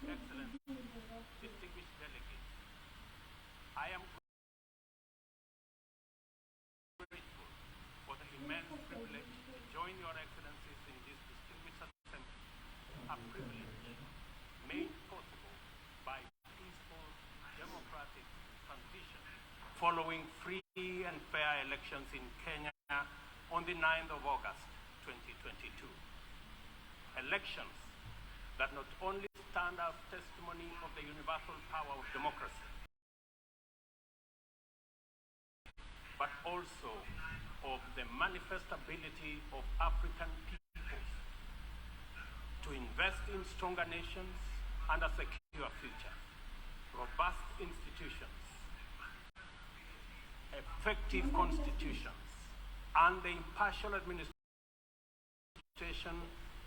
Excellency, distinguished delegates, I am grateful for the immense privilege to join your excellencies in this distinguished assembly, a privilege made possible by peaceful democratic transition following free and fair elections in Kenya on the 9th of August 2022. Elections that not only stand as testimony of the universal power of democracy, but also of the manifest ability of African peoples to invest in stronger nations and a secure future, robust institutions, effective constitutions, and the impartial administration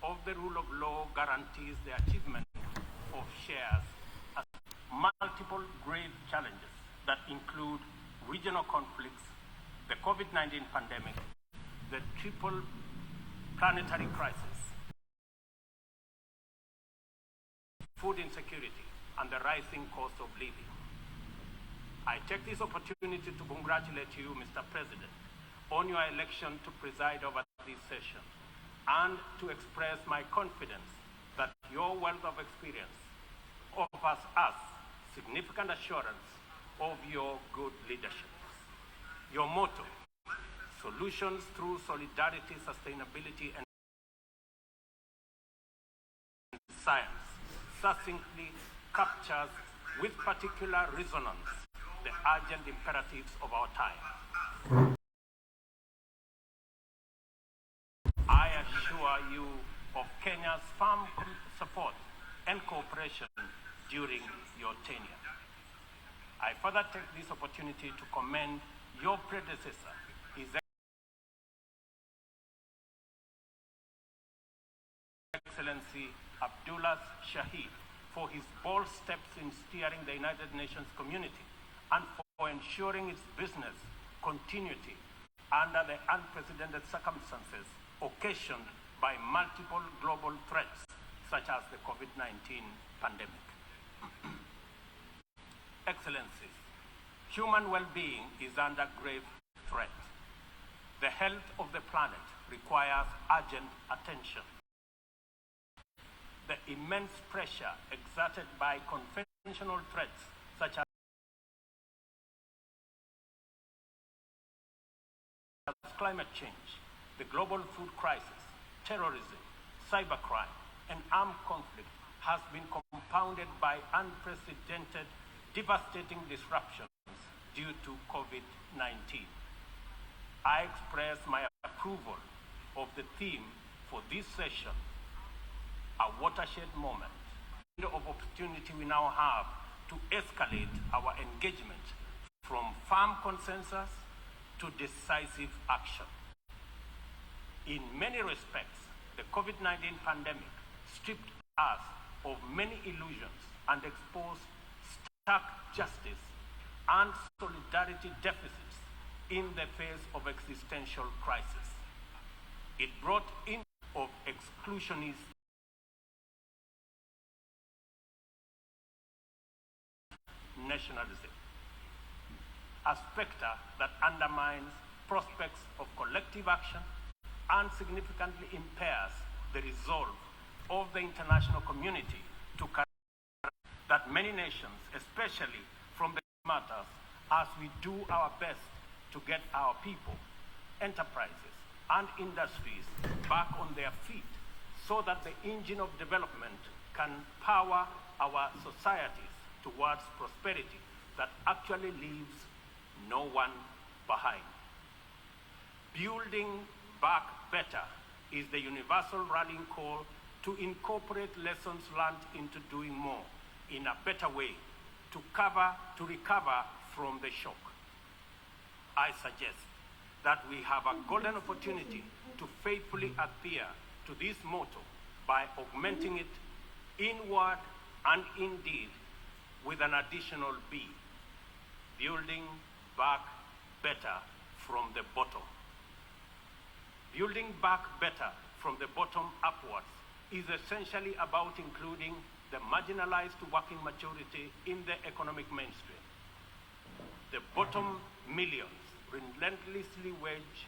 of the rule of law guarantees the achievement of shares as multiple grave challenges that include regional conflicts, the COVID-19 pandemic, the triple planetary crisis, food insecurity, and the rising cost of living. I take this opportunity to congratulate you, Mr. President, on your election to preside over this session, and to express my confidence that your wealth of experience offers us significant assurance of your good leadership. Your motto, solutions through solidarity, sustainability, and science, succinctly captures with particular resonance the urgent imperatives of our time. I assure you of Kenya's firm support and cooperation during your tenure. I further take this opportunity to commend your predecessor, His Excellency Abdullah Shahid, for his bold steps in steering the United Nations community and for ensuring its business continuity under the unprecedented circumstances occasioned by multiple global threats such as the COVID-19 pandemic. Excellencies, human well-being is under grave threat. The health of the planet requires urgent attention. The immense pressure exerted by conventional threats such as climate change, the global food crisis, terrorism, cybercrime, and armed conflict has been compounded by unprecedented, devastating disruptions due to COVID-19. I express my approval of the theme for this session, a watershed moment, of opportunity we now have to escalate our engagement from firm consensus to decisive action. In many respects, the COVID-19 pandemic stripped us of many illusions and exposed stark justice and solidarity deficits in the face of existential crisis. It brought in of exclusionist nationalism, a specter that undermines prospects of collective action and significantly impairs the resolve of the international community to that many nations, especially from the matters, as we do our best to get our people, enterprises, and industries back on their feet so that the engine of development can power our societies towards prosperity that actually leaves no one behind. Building back better is the universal rallying call to incorporate lessons learned into doing more in a better way to recover from the shock. I suggest that we have a golden opportunity to faithfully adhere to this motto by augmenting it inward and indeed with an additional B, building back better from the bottom. Building back better from the bottom upwards is essentially about including the marginalized to working majority in the economic mainstream. The bottom millions relentlessly wage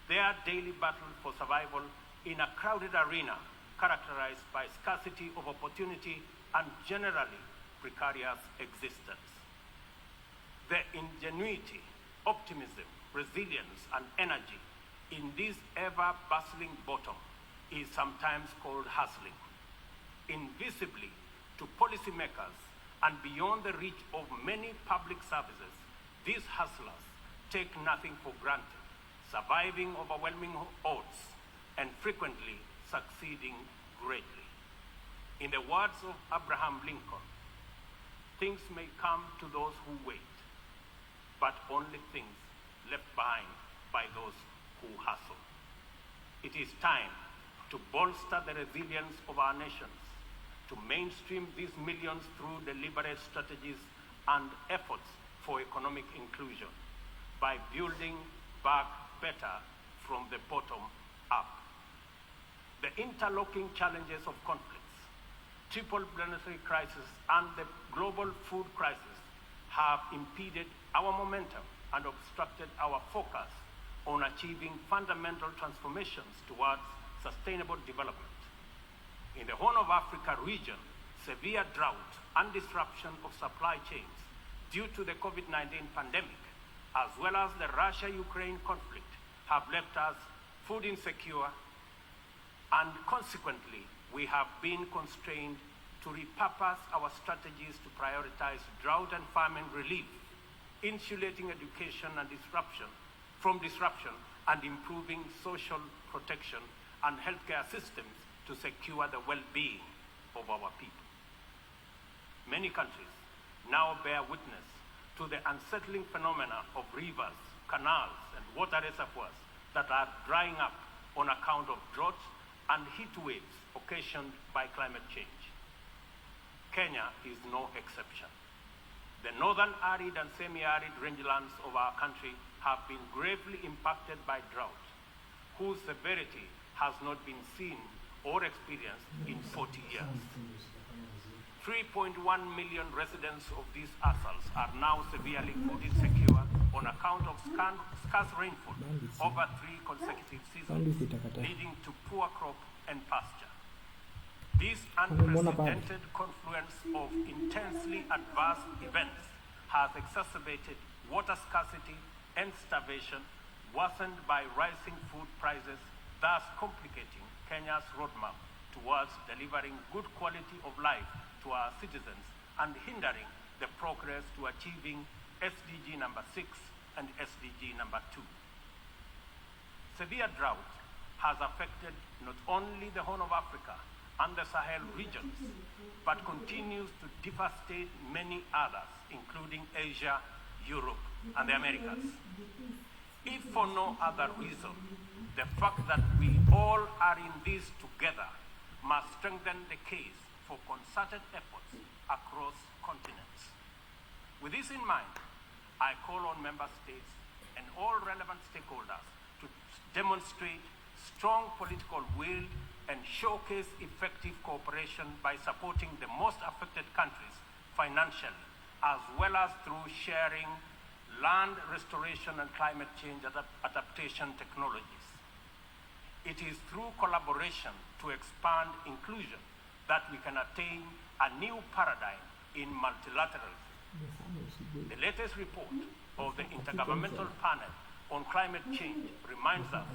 their daily battle for survival in a crowded arena characterized by scarcity of opportunity and generally precarious existence. The ingenuity, optimism, resilience, and energy in this ever-bustling bottom is sometimes called hustling. Invisibly to policymakers and beyond the reach of many public services, these hustlers take nothing for granted, surviving overwhelming odds and frequently succeeding greatly. In the words of Abraham Lincoln, things may come to those who wait, but only things left behind by those who hustle. It is time to bolster the resilience of our nations, to mainstream these millions through deliberate strategies and efforts for economic inclusion by building back better from the bottom up. The interlocking challenges of conflicts, triple planetary crisis, and the global food crisis have impeded our momentum and obstructed our focus on achieving fundamental transformations towards sustainable development. In the Horn of Africa region, severe drought and disruption of supply chains due to the COVID-19 pandemic, as well as the Russia-Ukraine conflict, have left us food insecure, and consequently, we have been constrained to repurpose our strategies to prioritize drought and famine relief, insulating education and disruption, and improving social protection and healthcare systems to secure the well-being of our people. Many countries now bear witness to the unsettling phenomena of rivers, canals, and water reservoirs that are drying up on account of droughts and heat waves occasioned by climate change. Kenya is no exception. The northern arid and semi-arid rangelands of our country have been gravely impacted by drought, whose severity has not been seen or experienced in 40 years. 3.1 million residents of these atolls are now severely food insecure on account of scarce rainfall over 3 consecutive seasons, leading to poor crop and pasture. This unprecedented confluence of intensely adverse events has exacerbated water scarcity and starvation, worsened by rising food prices, thus complicating Kenya's roadmap towards delivering good quality of life to our citizens and hindering the progress to achieving SDG number 6 and SDG number 2. Severe drought has affected not only the Horn of Africa and the Sahel regions, but continues to devastate many others, including Asia, Europe, and the Americas. If for no other reason, the fact that we all are in this together must strengthen the case for concerted efforts across continents. With this in mind, I call on member states and all relevant stakeholders to demonstrate strong political will and showcase effective cooperation by supporting the most affected countries financially, as well as through sharing land restoration and climate change adaptation technologies. It is through collaboration to expand inclusion that we can attain a new paradigm in multilateralism. The latest report of the Intergovernmental Panel on Climate Change reminds us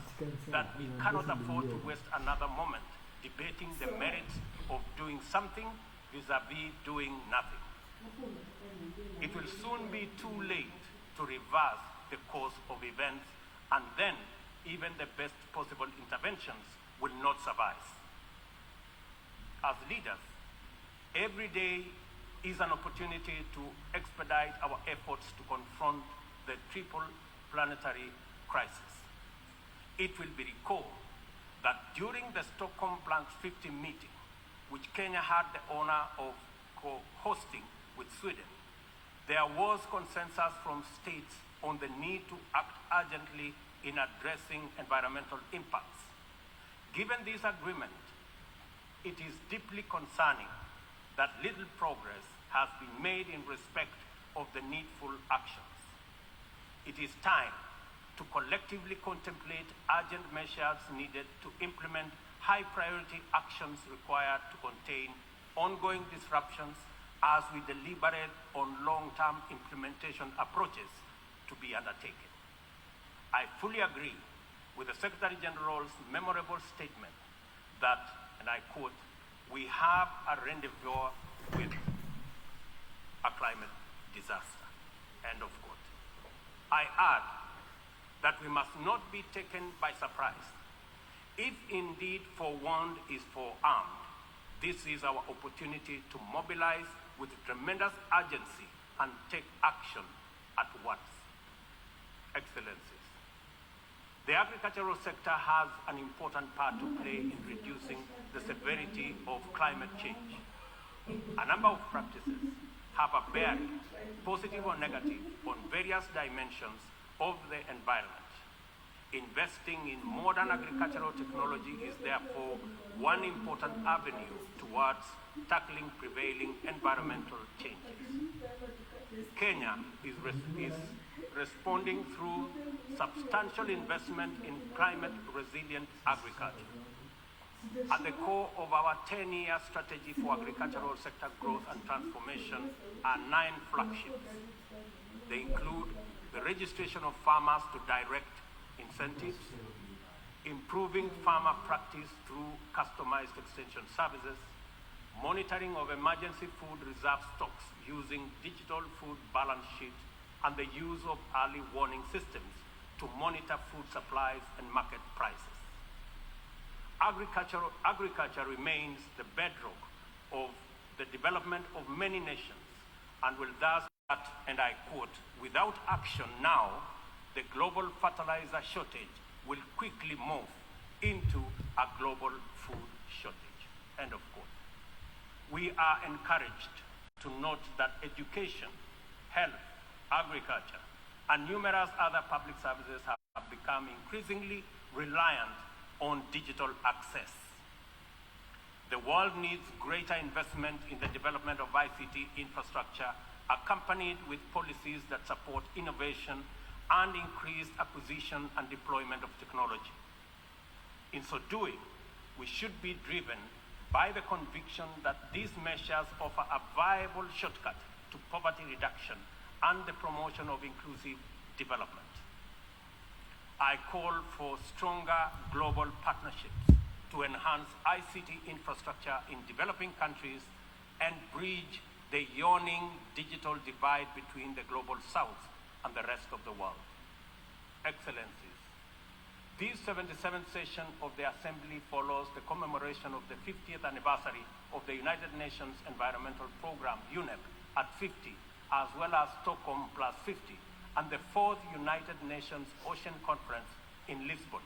that we cannot afford to waste another moment debating the merits of doing something vis-a-vis doing nothing. It will soon be too late to reverse the course of events, and then even the best possible interventions will not suffice. As leaders, every day is an opportunity to expedite our efforts to confront the triple planetary crisis. It will be recalled that during the Stockholm Plus 50 meeting, which Kenya had the honor of co-hosting with Sweden, there was consensus from states on the need to act urgently in addressing environmental impacts. Given this agreement, it is deeply concerning that little progress has been made in respect of the needful actions. It is time to collectively contemplate urgent measures needed to implement high-priority actions required to contain ongoing disruptions as we deliberate on long-term implementation approaches to be undertaken. I fully agree with the Secretary General's memorable statement that, and I quote, "We have a rendezvous with a climate disaster," end of quote. I add that we must not be taken by surprise. If indeed forewarned is forearmed, this is our opportunity to mobilize with tremendous urgency and take action at once. Excellencies, the agricultural sector has an important part to play in reducing the severity of climate change. A number of practices have a bearing, positive or negative, on various dimensions of the environment. Investing in modern agricultural technology is therefore one important avenue towards tackling prevailing environmental changes. Kenya is responding through substantial investment in climate-resilient agriculture. At the core of our 10-year strategy for agricultural sector growth and transformation are 9 flagships. They include the registration of farmers to direct incentives, improving farmer practice through customized extension services, monitoring of emergency food reserve stocks using digital food balance sheet, and the use of early warning systems to monitor food supplies and market prices. Agriculture remains the bedrock of the development of many nations and will thus, and I quote, "Without action now, the global fertilizer shortage will quickly morph into a global food shortage," end of quote. We are encouraged to note that education, health, agriculture, and numerous other public services have become increasingly reliant on digital access. The world needs greater investment in the development of ICT infrastructure, accompanied with policies that support innovation and increased acquisition and deployment of technology. In so doing, we should be driven by the conviction that these measures offer a viable shortcut to poverty reduction and the promotion of inclusive development. I call for stronger global partnerships to enhance ICT infrastructure in developing countries and bridge the yawning digital divide between the global south and the rest of the world. Excellencies, this 77th session of the Assembly follows the commemoration of the 50th anniversary of the United Nations Environmental Programme, UNEP, at 50, as well as Stockholm plus 50, and the 4th United Nations Ocean Conference in Lisbon.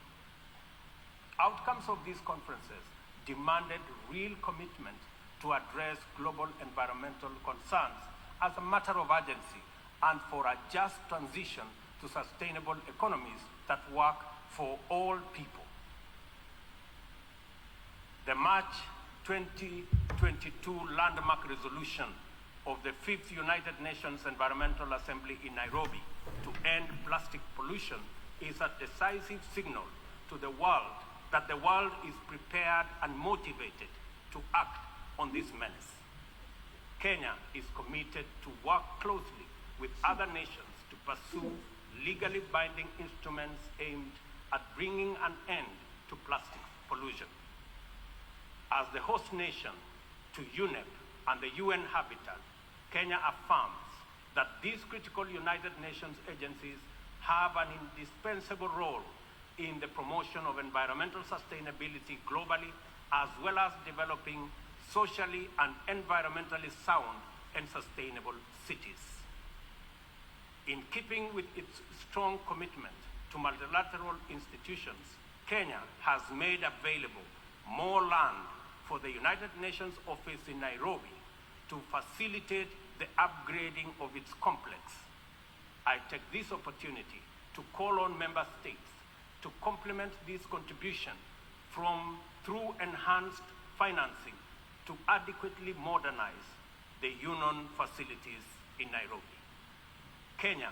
Outcomes of these conferences demanded real commitment to address global environmental concerns as a matter of urgency and for a just transition to sustainable economies that work for all people. The March 2022 landmark resolution of the 5th United Nations Environmental Assembly in Nairobi to end plastic pollution is a decisive signal to the world that the world is prepared and motivated to act on this menace. Kenya is committed to work closely with other nations to pursue legally binding instruments aimed at bringing an end to plastic pollution. As the host nation to UNEP and the UN Habitat, Kenya affirms that these critical United Nations agencies have an indispensable role in the promotion of environmental sustainability globally, as well as developing socially and environmentally sound and sustainable cities. In keeping with its strong commitment to multilateral institutions, Kenya has made available more land for the United Nations office in Nairobi to facilitate the upgrading of its complex. I take this opportunity to call on member states to complement this contribution through enhanced financing to adequately modernize the Union facilities in Nairobi. Kenya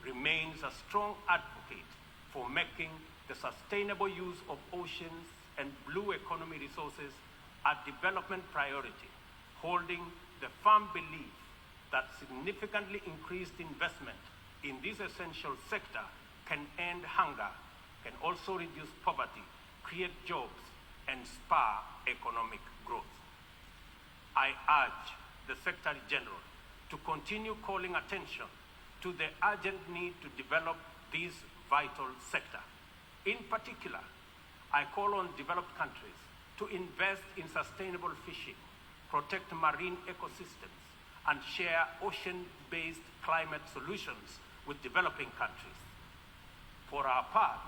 remains a strong advocate for making the sustainable use of oceans and blue economy resources a development priority, holding the firm belief that significantly increased investment in this essential sector can end hunger, can also reduce poverty, create jobs, and spur economic growth. I urge the Secretary General to continue calling attention to the urgent need to develop this vital sector. In particular, I call on developed countries to invest in sustainable fishing, protect marine ecosystems, and share ocean-based climate solutions with developing countries. For our part,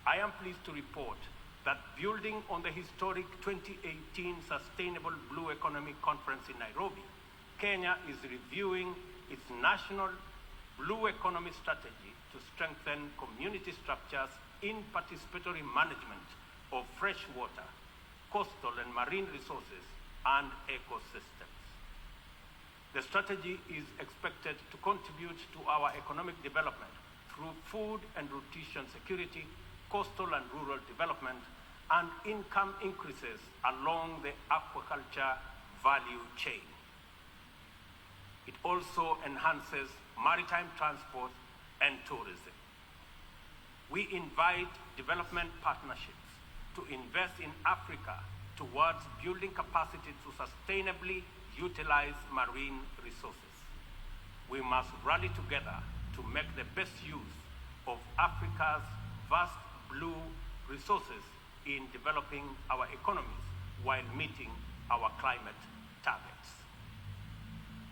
I am pleased to report that building on the historic 2018 Sustainable Blue Economy Conference in Nairobi, Kenya is reviewing its national blue economy strategy to strengthen community structures in participatory management of freshwater, coastal and marine resources and ecosystems. The strategy is expected to contribute to our economic development through food and nutrition security, coastal and rural development, and income increases along the aquaculture value chain. It also enhances maritime transport and tourism. We invite development partnerships to invest in Africa towards building capacity to sustainably utilize marine resources. We must rally together to make the best use of Africa's vast blue resources in developing our economies while meeting our climate targets.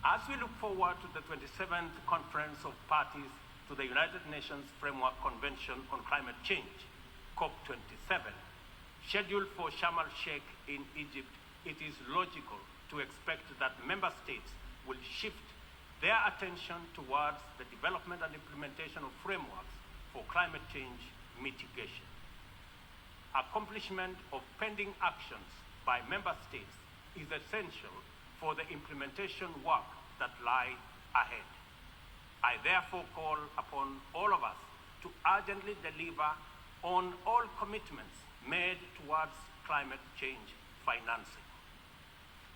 As we look forward to the 27th Conference of Parties to the United Nations Framework Convention on Climate Change, COP27, scheduled for Sharm el-Sheikh in Egypt, it is logical to expect that member states will shift their attention towards the development and implementation of frameworks for climate change mitigation. Accomplishment of pending actions by member states is essential for the implementation work that lie ahead. I therefore call upon all of us to urgently deliver on all commitments made towards climate change financing.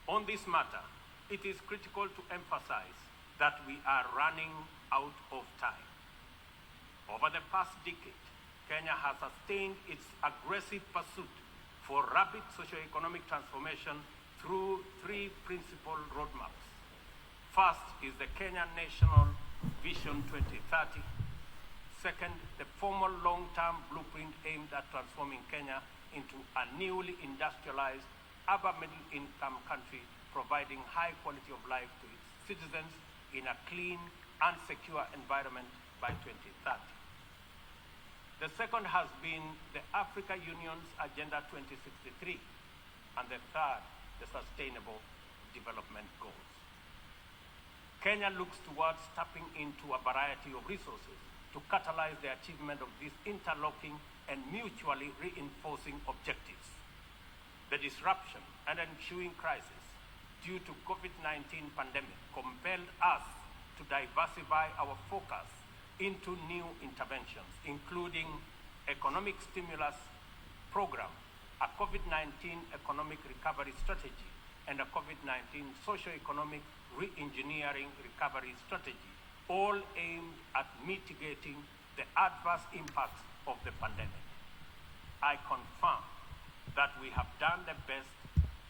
On this matter, it is critical to emphasize that we are running out of time. Over the past decade, Kenya has sustained its aggressive pursuit for rapid socio-economic transformation through three principal roadmaps. First is the Kenya National Vision 2030. Second, the formal long-term blueprint aimed at transforming Kenya into a newly industrialized, upper middle-income country, providing high quality of life to its citizens in a clean and secure environment by 2030. The second has been the Africa Union's Agenda 2063, and the third, the Sustainable Development Goals. Kenya looks towards tapping into a variety of resources to catalyze the achievement of these interlocking and mutually reinforcing objectives. The disruption and ensuing crisis due to COVID-19 pandemic compelled us to diversify our focus into new interventions, including economic stimulus program, a COVID-19 economic recovery strategy, and a COVID-19 socio-economic re-engineering recovery strategy, all aimed at mitigating the adverse impacts of the pandemic. I confirm that we have done the best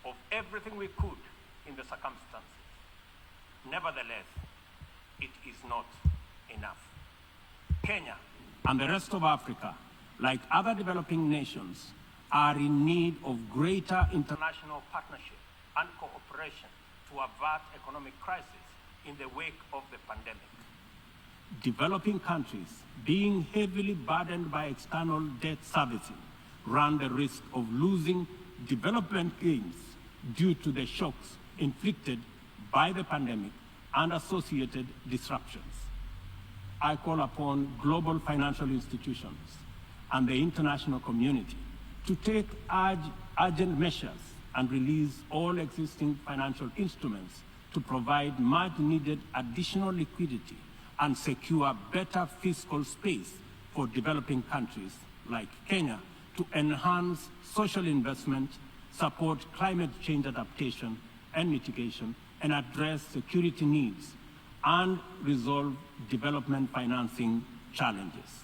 of everything we could in the circumstances. Nevertheless, it is not enough. Kenya and the rest of Africa, like other developing nations, are in need of greater international partnership and cooperation to avert economic crisis in the wake of the pandemic. Developing countries, being heavily burdened by external debt servicing, run the risk of losing development gains due to the shocks inflicted by the pandemic and associated disruptions. I call upon global financial institutions and the international community to take urgent measures and release all existing financial instruments to provide much-needed additional liquidity and secure better fiscal space for developing countries like Kenya to enhance social investment, support climate change adaptation and mitigation, and address security needs and resolve development financing challenges.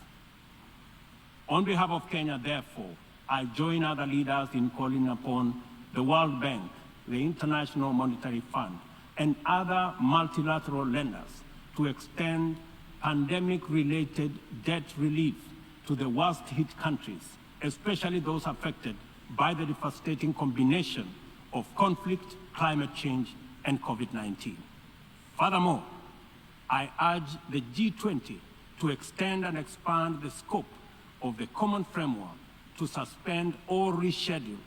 On behalf of Kenya, therefore, I join other leaders in calling upon the World Bank, the International Monetary Fund, and other multilateral lenders to extend pandemic-related debt relief to the worst-hit countries, especially those affected by the devastating combination of conflict, climate change, and COVID-19. Furthermore, I urge the G20 to extend and expand the scope of the common framework to suspend or reschedule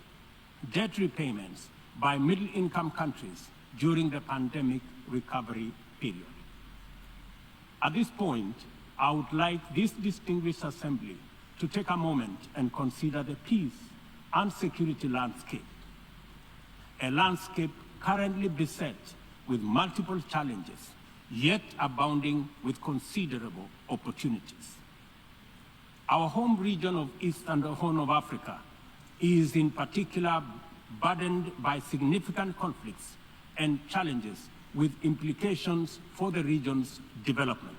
debt repayments by middle-income countries during the pandemic recovery period. At this point, I would like this distinguished assembly to take a moment and consider the peace and security landscape, a landscape currently beset with multiple challenges, yet abounding with considerable opportunities. Our home region of East and the Horn of Africa is in particular burdened by significant conflicts and challenges with implications for the region's development.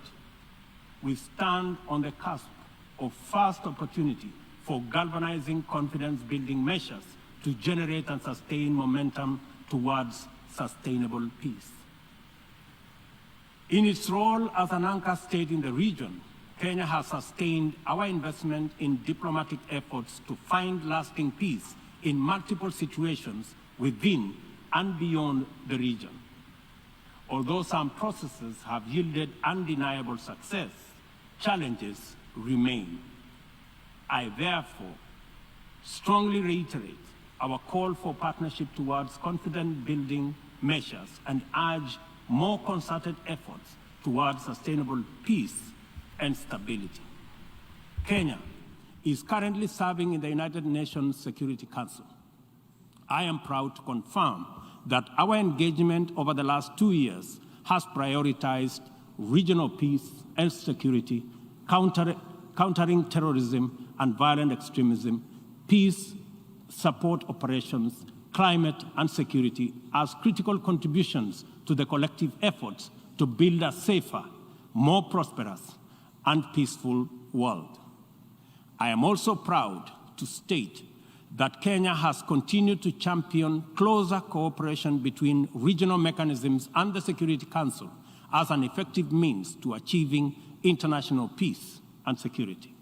We stand on the cusp of first opportunity for galvanizing confidence-building measures to generate and sustain momentum towards sustainable peace. In its role as an anchor state in the region, Kenya has sustained our investment in diplomatic efforts to find lasting peace in multiple situations within and beyond the region. Although some processes have yielded undeniable success, challenges remain. I therefore strongly reiterate our call for partnership towards confidence-building measures and urge more concerted efforts towards sustainable peace and stability. Kenya is currently serving in the United Nations Security Council. I am proud to confirm that our engagement over the last 2 years has prioritized regional peace and security, countering terrorism and violent extremism, peace support operations, climate and security as critical contributions to the collective efforts to build a safer, more prosperous and peaceful world. I am also proud to state that Kenya has continued to champion closer cooperation between regional mechanisms and the Security Council as an effective means to achieving international peace and security.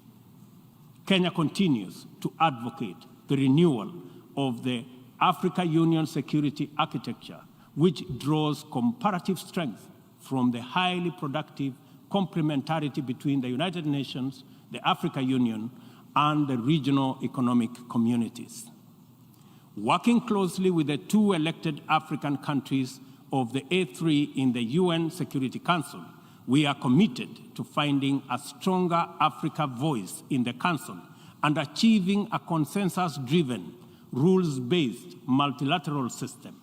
Kenya continues to advocate the renewal of the Africa Union security architecture, which draws comparative strength from the highly productive complementarity between the United Nations, the Africa Union, and the regional economic communities. Working closely with the 2 elected African countries of the A3 in the UN Security Council, we are committed to finding a stronger Africa voice in the Council and achieving a consensus-driven, rules-based multilateral system.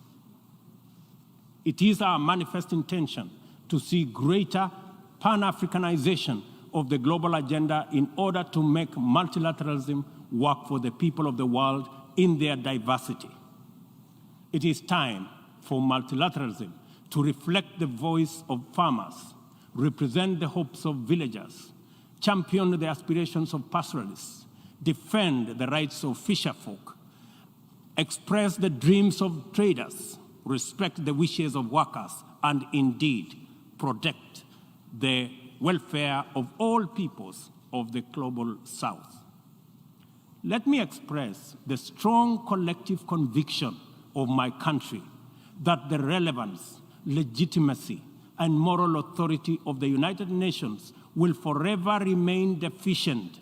It is our manifest intention to see greater Pan-Africanization of the global agenda in order to make multilateralism work for the people of the world in their diversity. It is time for multilateralism to reflect the voice of farmers, represent the hopes of villagers, champion the aspirations of pastoralists, defend the rights of fisherfolk, express the dreams of traders, respect the wishes of workers, and indeed protect the welfare of all peoples of the global South. Let me express the strong collective conviction of my country that the relevance, legitimacy, and moral authority of the United Nations will forever remain deficient,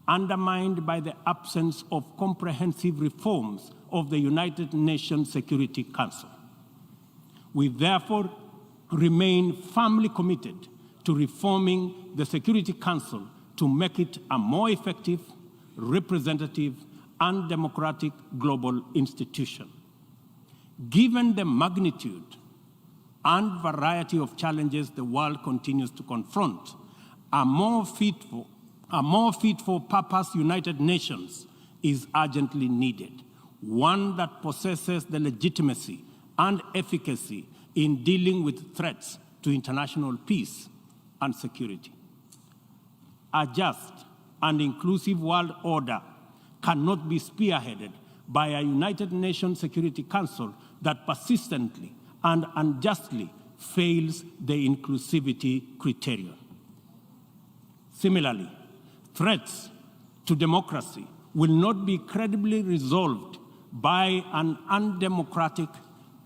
undermined by the absence of comprehensive reforms of the United Nations Security Council. We therefore remain firmly committed to reforming the Security Council to make it a more effective, representative, and democratic global institution. Given the magnitude and variety of challenges the world continues to confront, a more fit for purpose United Nations is urgently needed, one that possesses the legitimacy and efficacy in dealing with threats to international peace and security. A just and inclusive world order cannot be spearheaded by a United Nations Security Council that persistently and unjustly fails the inclusivity criterion. Similarly, threats to democracy will not be credibly resolved by an undemocratic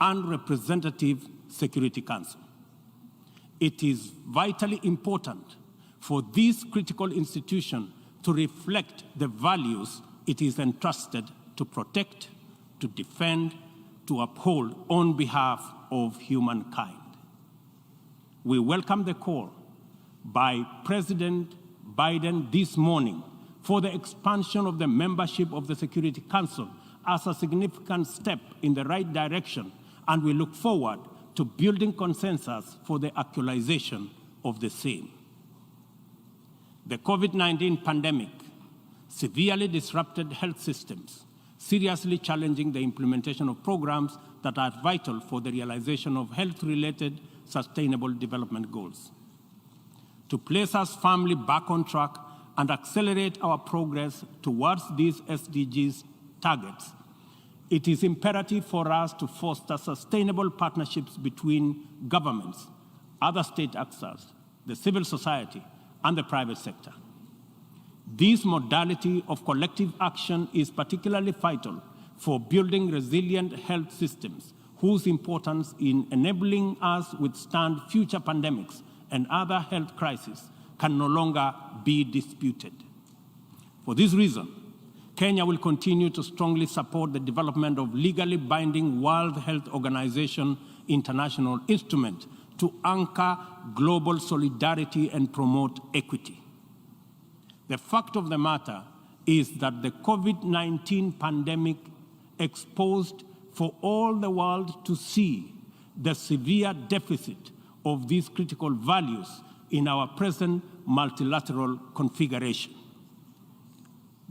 and representative Security Council. It is vitally important for this critical institution to reflect the values it is entrusted to protect, to defend, to uphold on behalf of humankind. We welcome the call by President Biden this morning for the expansion of the membership of the Security Council as a significant step in the right direction, and we look forward to building consensus for the actualization of the same. The COVID-19 pandemic severely disrupted health systems, seriously challenging the implementation of programs that are vital for the realization of health-related sustainable development goals. To place us firmly back on track and accelerate our progress towards these SDGs targets, it is imperative for us to foster sustainable partnerships between governments, other state actors, the civil society, and the private sector. This modality of collective action is particularly vital for building resilient health systems whose importance in enabling us withstand future pandemics and other health crises can no longer be disputed. For this reason, Kenya will continue to strongly support the development of legally binding World Health Organization international instrument to anchor global solidarity and promote equity. The fact of the matter is that the COVID-19 pandemic exposed for all the world to see the severe deficit of these critical values in our present multilateral configuration.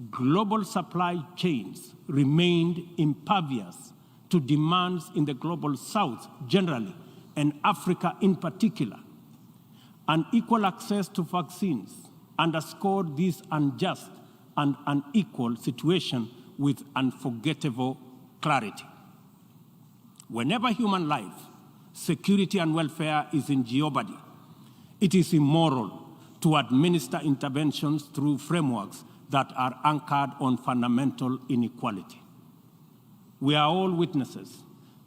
Global supply chains remained impervious to demands in the global South generally, and Africa in particular. Unequal access to vaccines underscored this unjust and unequal situation with unforgettable clarity. Whenever human life, security, and welfare is in jeopardy, it is immoral to administer interventions through frameworks that are anchored on fundamental inequality. We are all witnesses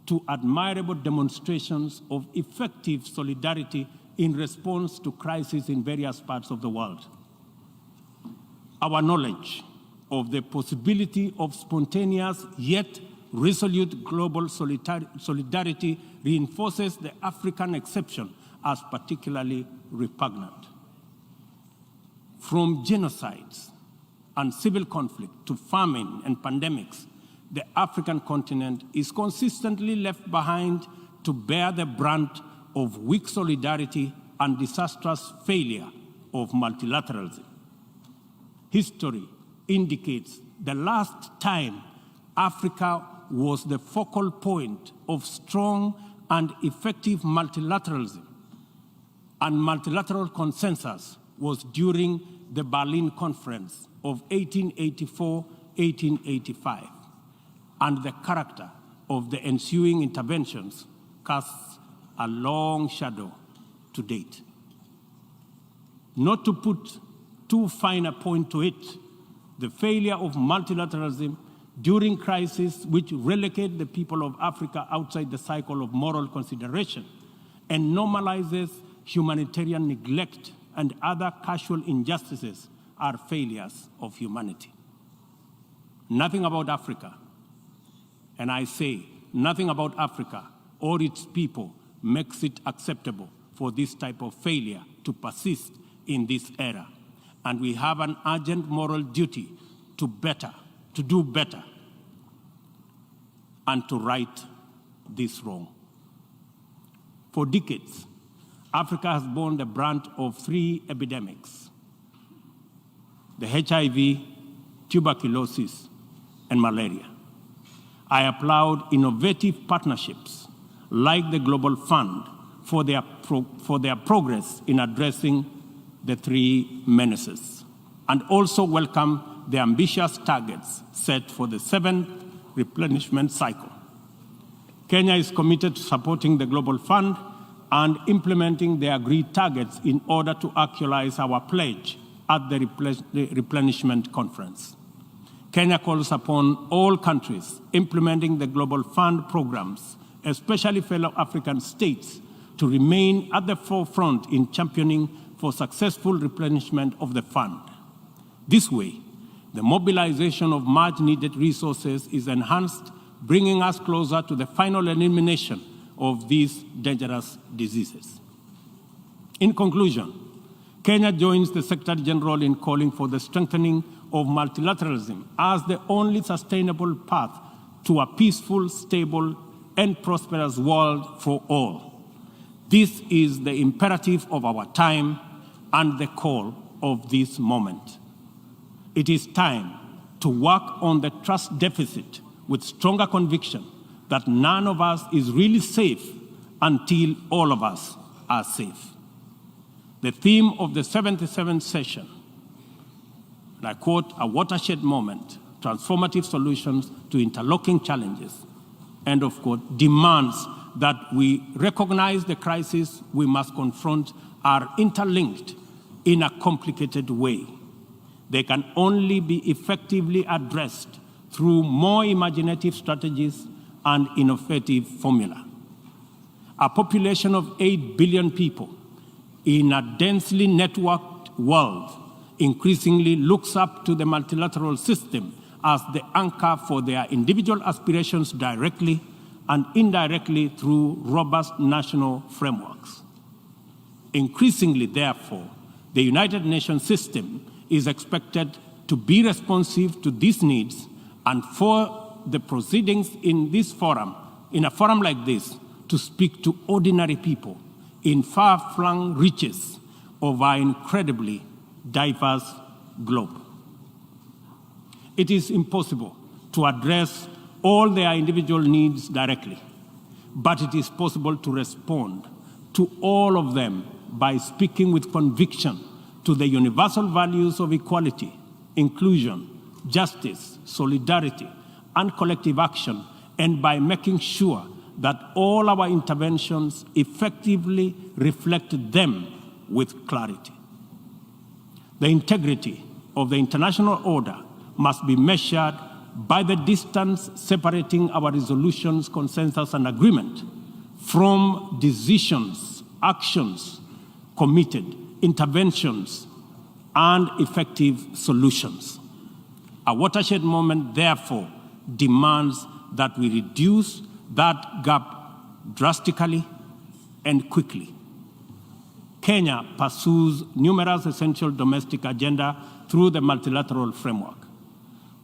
to admirable demonstrations of effective solidarity in response to crises in various parts of the world. Our knowledge of the possibility of spontaneous yet resolute global solidarity reinforces the African exception as particularly repugnant. From genocides and civil conflict to famine and pandemics, the African continent is consistently left behind to bear the brunt of weak solidarity and disastrous failure of multilateralism. History indicates the last time Africa was the focal point of strong and effective multilateralism and multilateral consensus was during the Berlin Conference of 1884-1885, and the character of the ensuing interventions casts a long shadow to date. Not to put too fine a point to it, the failure of multilateralism during crises which relegate the people of Africa outside the cycle of moral consideration and normalizes humanitarian neglect and other casual injustices are failures of humanity. Nothing about Africa, and I say nothing about Africa or its people makes it acceptable for this type of failure to persist in this era. And we have an urgent moral duty to do better, and to right this wrong. For decades, Africa has borne the brunt of three epidemics: the HIV, tuberculosis, and malaria. I applaud innovative partnerships like the Global Fund for their progress in addressing the three menaces, and also welcome the ambitious targets set for the 7th replenishment cycle. Kenya is committed to supporting the Global Fund and implementing the agreed targets in order to actualize our pledge at the replenishment conference. Kenya calls upon all countries implementing the Global Fund programs, especially fellow African states, to remain at the forefront in championing for successful replenishment of the fund. This way, the mobilization of much-needed resources is enhanced, bringing us closer to the final elimination of these dangerous diseases. In conclusion, Kenya joins the Secretary General in calling for the strengthening of multilateralism as the only sustainable path to a peaceful, stable, and prosperous world for all. This is the imperative of our time and the call of this moment. It is time to work on the trust deficit with stronger conviction that none of us is really safe until all of us are safe. The theme of the 77th session, and I quote, "a watershed moment, transformative solutions to interlocking challenges," end of quote, demands that we recognize the crises we must confront are interlinked in a complicated way. They can only be effectively addressed through more imaginative strategies and innovative formula. A population of 8 billion people in a densely networked world increasingly looks up to the multilateral system as the anchor for their individual aspirations directly and indirectly through robust national frameworks. Increasingly, therefore, the United Nations system is expected to be responsive to these needs, and for the proceedings in this forum, in a forum like this, to speak to ordinary people in far-flung reaches of our incredibly diverse globe. It is impossible to address all their individual needs directly, but it is possible to respond to all of them by speaking with conviction to the universal values of equality, inclusion, justice, solidarity, and collective action, and by making sure that all our interventions effectively reflect them with clarity. The integrity of the international order must be measured by the distance separating our resolutions, consensus, and agreement from decisions, actions, committed interventions, and effective solutions. A watershed moment, therefore, demands that we reduce that gap drastically and quickly. Kenya pursues numerous essential domestic agenda through the multilateral framework.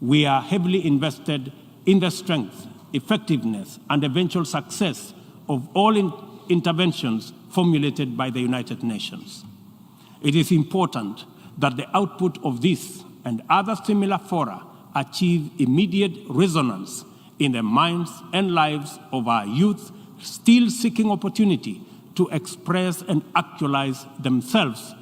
We are heavily invested in the strength, effectiveness, and eventual success of all interventions formulated by the United Nations. It is important that the output of this and other similar fora achieve immediate resonance in the minds and lives of our youth still seeking opportunity to express and actualize themselves,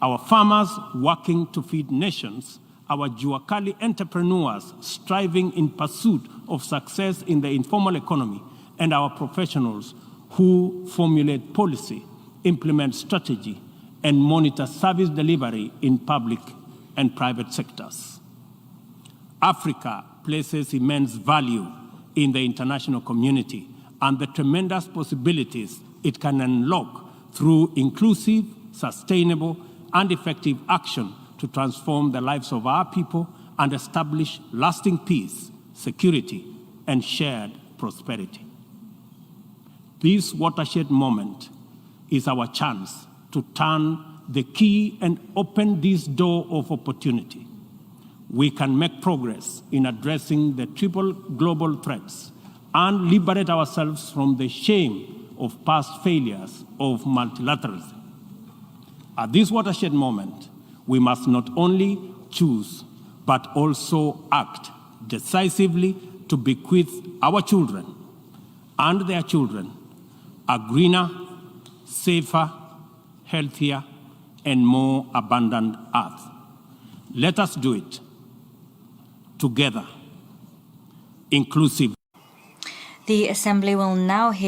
our farmers working to feed nations, our Juakali entrepreneurs striving in pursuit of success in the informal economy, and our professionals who formulate policy, implement strategy, and monitor service delivery in public and private sectors. Africa places immense value in the international community and the tremendous possibilities it can unlock through inclusive, sustainable, and effective action to transform the lives of our people and establish lasting peace, security, and shared prosperity. This watershed moment is our chance to turn the key and open this door of opportunity. We can make progress in addressing the triple global threats and liberate ourselves from the shame of past failures of multilateralism. At this watershed moment, we must not only choose, but also act decisively to bequeath our children and their children a greener, safer, healthier, and more abundant earth. Let us do it together, inclusive. The Assembly will now hear